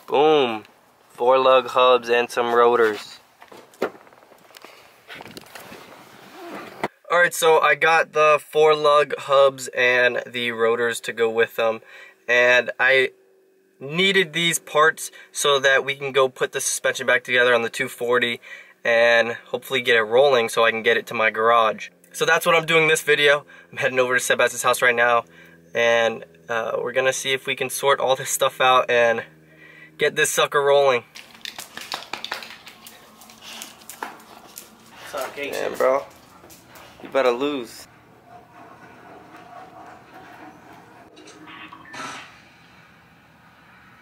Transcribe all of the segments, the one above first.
Boom. 4-lug hubs and some rotors. Alright, so I got the 4-lug hubs and the rotors to go with them. And I needed these parts so that we can go put the suspension back together on the 240 and hopefully get it rolling so I can get it to my garage. So that's what I'm doing this video. I'm heading over to Sebas's house right now, and we're gonna see if we can sort all this stuff out and get this sucker rolling. What's up, Casey? Man, bro, you better lose.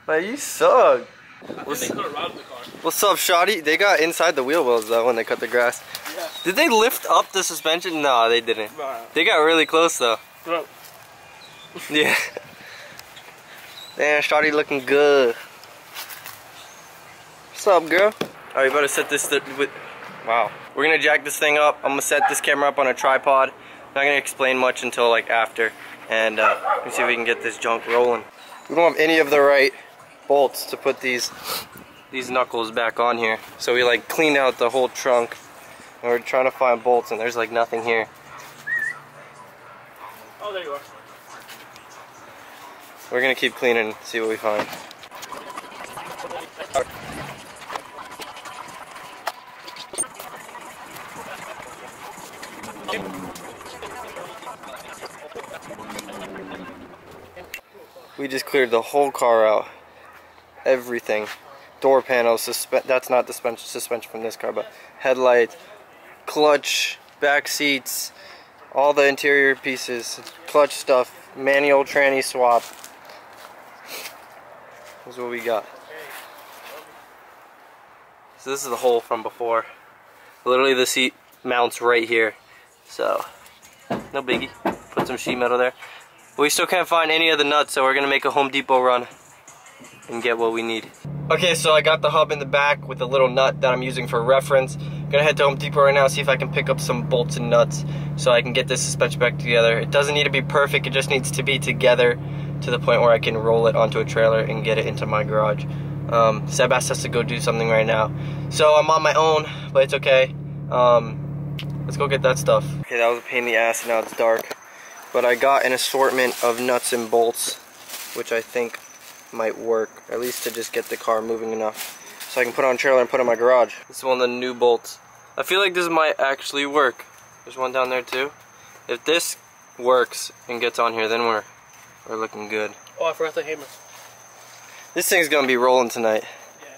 But you suck. What's up, Shotty? They got inside the wheel wells though when they cut the grass. Yeah. Did they lift up the suspension? No, they didn't. They got really close though. Bro. Yeah. Damn, Shotty looking good. What's up, girl? Alright, you better set this with. Wow. We're gonna jack this thing up. I'm gonna set this camera up on a tripod. Not gonna explain much until like after, and let's see if we can get this junk rolling. We don't have any of the right bolts to put these knuckles back on here, so we like cleaned out the whole trunk, and we're trying to find bolts, and there's like nothing here. Oh, there you are. We're gonna keep cleaning and see what we find. We just cleared the whole car out. Everything. Door panels, that's not the suspension from this car, but headlights, clutch, back seats, all the interior pieces, clutch stuff, manual tranny swap. That's what we got. So this is the hole from before. Literally the seat mounts right here. So, no biggie. Put some sheet metal there. We still can't find any of the nuts, so we're gonna make a Home Depot run and get what we need. Okay, so I got the hub in the back with a little nut that I'm using for reference. Gonna head to Home Depot right now, see if I can pick up some bolts and nuts so I can get this suspension back together. It doesn't need to be perfect, it just needs to be together to the point where I can roll it onto a trailer and get it into my garage. Sebas has to go do something right now, so I'm on my own, but it's okay. Let's go get that stuff. Okay, that was a pain in the ass, and now it's dark. But I got an assortment of nuts and bolts, which I think might work, at least to just get the car moving enough so I can put it on a trailer and put it in my garage. This is one of the new bolts. I feel like this might actually work. There's one down there too. If this works and gets on here, then we're looking good. Oh, I forgot the hammer. This thing's gonna be rolling tonight. Yeah.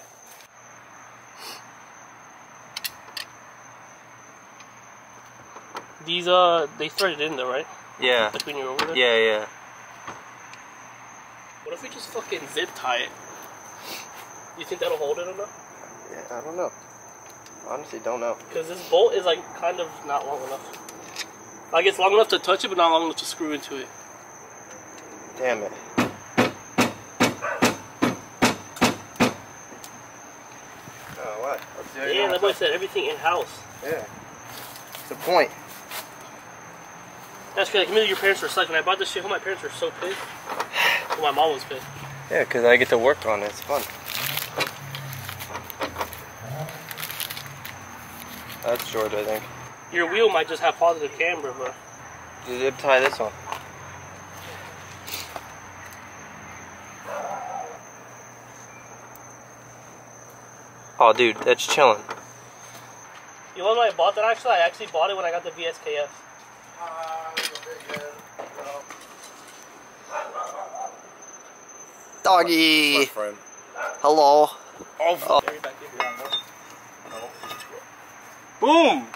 These they threaded in there, right? Yeah. Like when you were over there? Yeah, yeah. What if we just fucking zip tie it? You think that'll hold it enough? Yeah, I don't know. Honestly, don't know. Because this bolt is like kind of not long enough. Like it's long enough to touch it, but not long enough to screw into it. Damn it. Oh, what? Yeah, that boy said everything in-house. Yeah. What's the point? That's crazy. Like, your parents were psyched. When I bought this shit home, my parents were so pissed. Well, my mom was pissed. Yeah, because I get to work on it. It's fun. That's George, I think. Your wheel might just have positive camber, but... Just zip tie this one. Oh, dude, that's chilling. You know when I bought that, actually? I actually bought it when I got the VSKF. Doggy! My friend. Hello. Oh. Boom!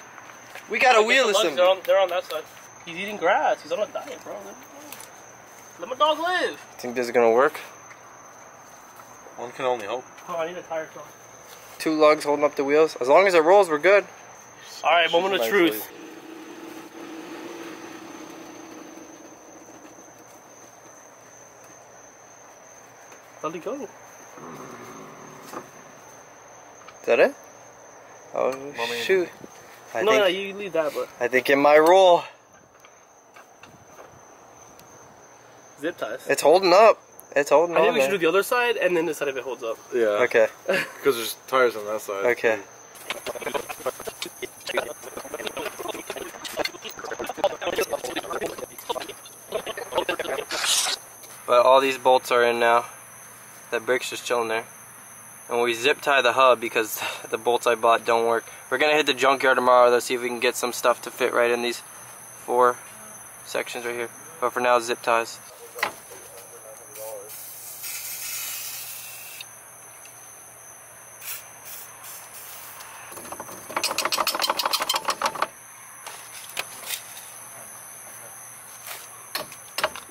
We got a wheel assembly. They're on that side. He's eating grass. He's on a diet, bro. Let my dog live. Think this is gonna work? One can only hope. Oh, I need a tire truck. 2 lugs holding up the wheels. As long as it rolls, we're good. Alright, moment of truth. Let it go. Is that it? Oh, shoot. No, you leave that, but... I think it might roll. Zip ties. It's holding up. It's holding I on. think we should there. do the other side and then this side if it holds up. Yeah. Okay. Because there's tires on that side. Okay. But all these bolts are in now. That brick's just chilling there. And we zip tie the hub because the bolts I bought don't work. We're gonna hit the junkyard tomorrow though, see if we can get some stuff to fit right in these 4 sections right here. But for now, zip ties.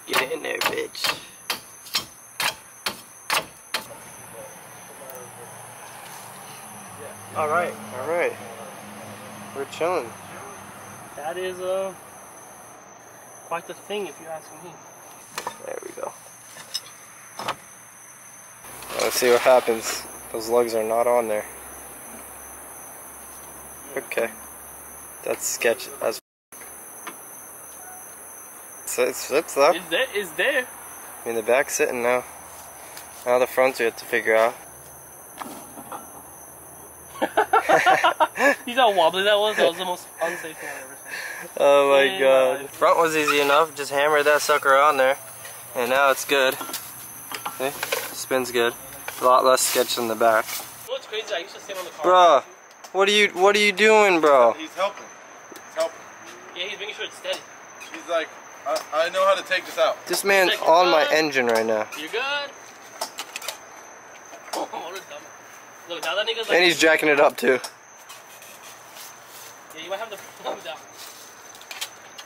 Get in there, bitch. Alright. Alright. We're chilling. That is quite the thing if you ask me. There we go. Let's see what happens. Those lugs are not on there. Okay. That's sketch as it's though. It's there. I mean, the back's sitting now. Now the fronts we have to figure out. You know how wobbly that was? That was the most unsafe thing I've ever seen. Oh my In god. life. Front was easy enough. Just hammered that sucker on there. And now it's good. See? Spins good. A lot less sketch than the back. You know what's crazy? I used to sit on the car. Bruh, what are you doing, bro? He's helping. He's helping. Yeah, he's making sure it's steady. He's like, I know how to take this out. This man's on my engine right now. You're good. Oh, what a dumb. Look, now that nigga's like. And he's jacking it up too. Yeah, you might have to pull him down.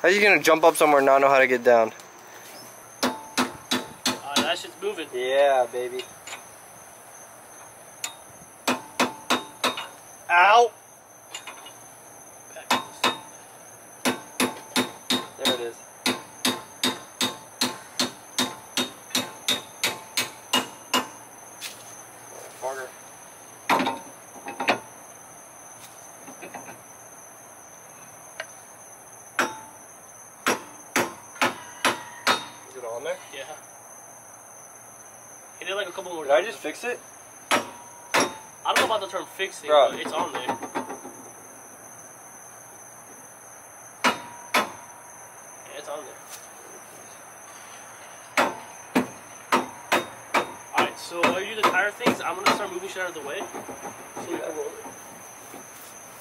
How are you gonna jump up somewhere and not know how to get down? That shit's moving. Yeah, baby. Ow! There it is. Harder. Is it on there? Yeah. He did like a couple more. Did I just fix it? I don't know about the term fixing, Bro. but it's on there. Yeah, it's on there. Alright, so while you do the tire things, I'm gonna start moving shit out of the way so we can roll it.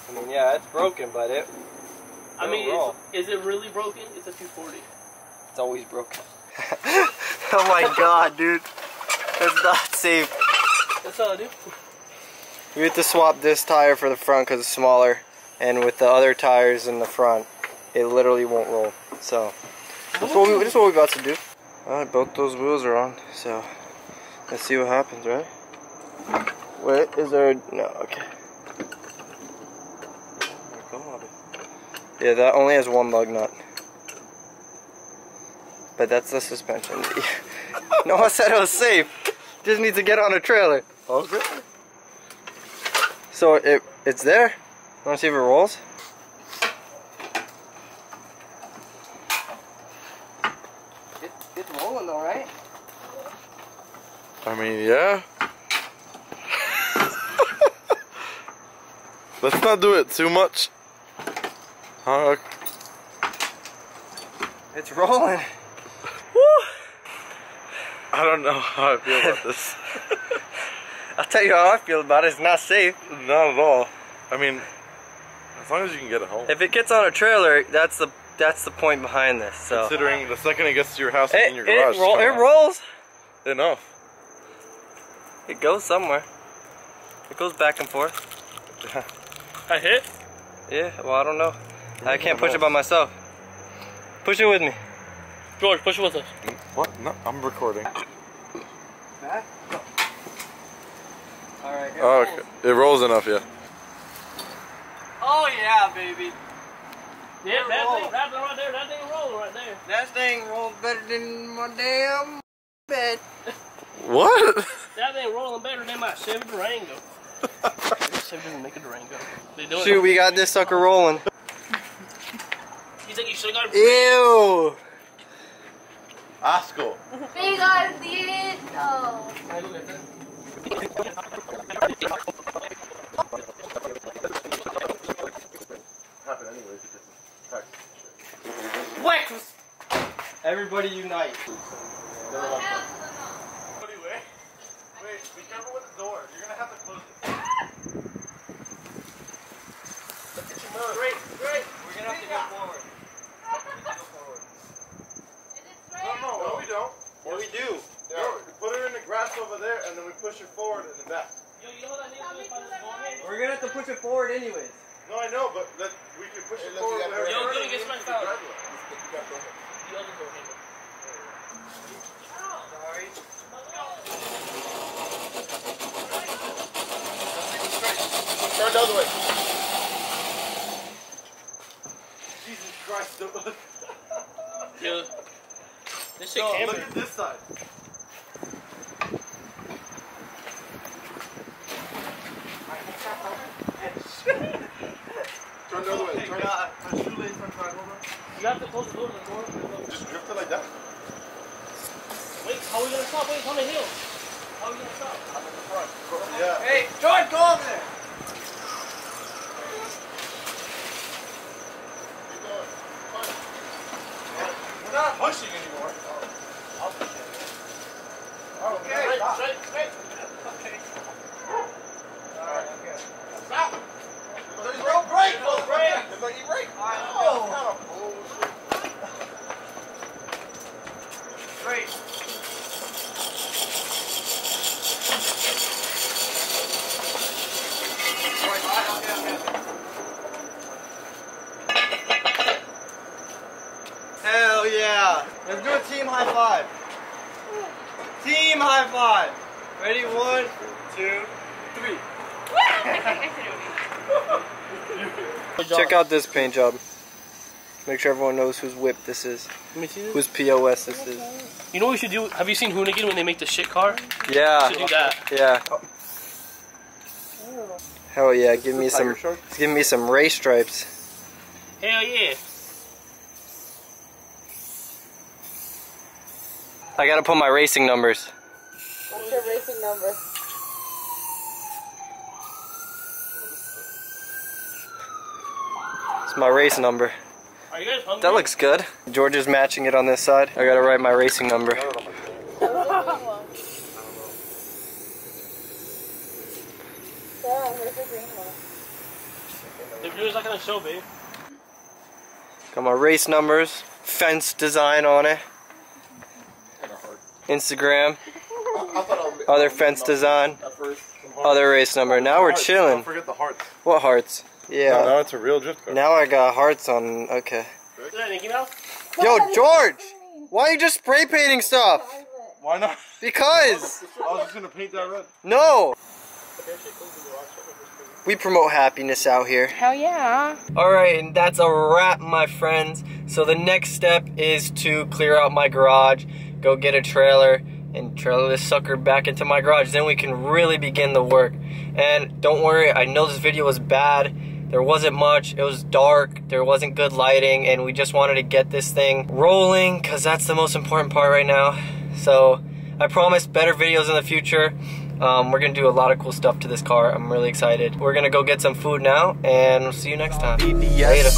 I mean, yeah, it's broken, but it. I mean, roll. is it really broken? It's a 240. It's always broken. Oh my god, dude. That's not safe. That's all I do. We have to swap this tire for the front because it's smaller, and with the other tires in the front, it literally won't roll. So that's what we're about to do. Alright, both those wheels are on, so let's see what happens, right? Wait, is there no, okay. Come on. Yeah, that only has one lug nut. But that's the suspension. No one said it was safe. Just need to get on a trailer. Okay. So it's there. Wanna see if it rolls? It's rolling though, right? I mean, yeah. Let's not do it too much. It's rolling. I don't know how I feel about this. I'll tell you how I feel about it. It's not safe. Not at all. I mean, as long as you can get it home. If it gets on a trailer, that's the point behind this. So Considering the second it gets to your house and in your it garage, rolls. Enough. It goes somewhere. It goes back and forth. I hit? Yeah. Well, I don't know. I can't push it by myself. Push it with me. George, push it with us. What? No, I'm recording. Back? Alright. Oh, okay. It rolls enough, yeah. Oh yeah, baby. Yeah, that thing right there, that thing rolling right there. That thing rolls better than my damn bed. What? That thing rolling better than my Chevy Durango. Chevy doesn't make a Durango. They do it. Shoot, we got this sucker rolling. You think you should have got Ew. Asco. Big gordito. Breakfast! Everybody unite. Wait, be careful with the door. You're gonna have to close it. Great. We're gonna have to go forward. No, we don't. Yeah, we do. No, put her in the grass over there, and then we push her forward in the back. We're gonna have to push it forward anyways. No, I know, but we can push it forward. With her. Yo, get against my foul. Sorry. Turn the other way. Jesus Christ. Yo, this shit No, can't look be. at this side. Turn the other way. Turn my shoelace from side over. You have to close the door to the door. Just drift it like that. Wait, how are we gonna stop? Wait, it's on the hill. How are we gonna stop? I'm in the front. Yeah. Hey, George, go over there! Keep going. Push. We're not pushing anymore. I'll push it. Okay. Straight. Okay. Alright. Okay. Stop. There's no brake. No brake. There's like you brake. Oh. Straight. Hell yeah! Let's do a team high five. Team high five. Ready? 1, 2, 3. Check out this paint job. Make sure everyone knows whose whip this is. Let me see this. Whose POS this is. You know what we should do? Have you seen Hoonigan when they make the shit car? Yeah. We should do that. Yeah. Hell yeah! Give me some race stripes. Hell yeah. I gotta put my racing numbers. What's your racing number? It's my race number. Are you guys hungry? That looks good. George is matching it on this side. I gotta write my racing number. The viewers not gonna show, babe. Got my race numbers, fence design on it. Instagram, other fence design, other race number. Now we're chilling. Don't forget the hearts. What hearts? Yeah. No, now it's a real drift car. Now I got hearts on. Okay. Is that Nicky now? Yo, George! Why are you just spray painting stuff? Why not? Because. I was just gonna paint that red. No. We promote happiness out here. Hell yeah. Alright, and that's a wrap, my friends. So the next step is to clear out my garage, go get a trailer, and trailer this sucker back into my garage. Then we can really begin the work. And don't worry, I know this video was bad. There wasn't much, it was dark, there wasn't good lighting, and we just wanted to get this thing rolling, because that's the most important part right now. So I promise better videos in the future. We're gonna do a lot of cool stuff to this car. I'm really excited. We're gonna go get some food now, and we'll see you next time. Later.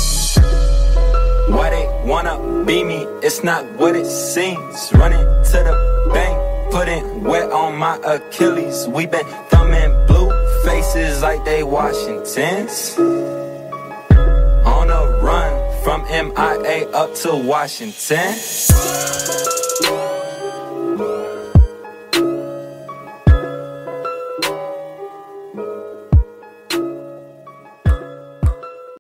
Why they wanna be me? It's not what it seems. Running to the bank, putting wet on my Achilles. We been thumbing blue faces like they Washingtons. On a run from MIA up to Washington.